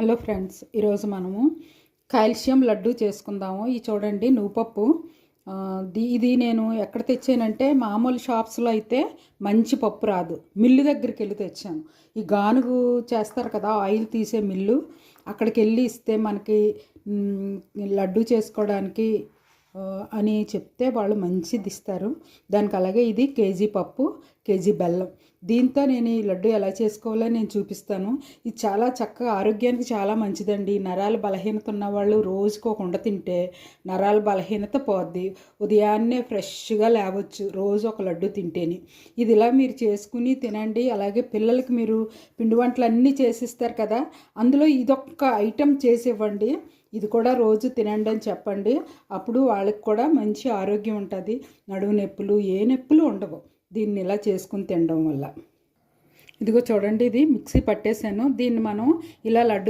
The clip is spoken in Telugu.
హలో ఫ్రెండ్స్, ఈరోజు మనము కాల్షియం లడ్డు చేసుకుందాము. ఇది చూడండి, నువ్వుపప్పు. ఇది నేను ఎక్కడ తెచ్చానంటే మామూలు షాప్స్లో అయితే మంచి పప్పు రాదు, మిల్లు దగ్గరికి వెళ్ళి తెచ్చాను. ఈ గానుగు చేస్తారు కదా, ఆయిల్ తీసే మిల్లు, అక్కడికి వెళ్ళి ఇస్తే మనకి లడ్డు చేసుకోవడానికి అని చెప్తే వాళ్ళు మంచిది ఇస్తారు. దానికి అలాగే ఇది కేజీ పప్పు, కేజీ బెల్లం. దీంతో నేను ఈ లడ్డు ఎలా చేసుకోవాలో నేను చూపిస్తాను. ఇది చాలా చక్కగా ఆరోగ్యానికి చాలా మంచిదండి. నరాల బలహీనత ఉన్న వాళ్ళు రోజుకు ఒక ఉండ తింటే నరాల బలహీనత పోద్ది. ఉదయాన్నే ఫ్రెష్గా లేవచ్చు రోజు ఒక లడ్డు తింటేనే. ఇది ఇలా మీరు చేసుకుని తినండి. అలాగే పిల్లలకి మీరు పిండి వంటలు అన్నీ చేసిస్తారు కదా, అందులో ఇదొక్క ఐటెం చేసి ఇవ్వండి. ఇది కూడా రోజు తినండి అని చెప్పండి. అప్పుడు వాళ్ళకి కూడా మంచి ఆరోగ్యం ఉంటుంది. నడుము నొప్పులు, ఏ నొప్పులు ఉండవు దీన్ని ఇలా చేసుకుని తినడం వల్ల. ఇదిగో చూడండి, ఇది మిక్సీ పట్టేశాను. దీన్ని మనం ఇలా లడ్డు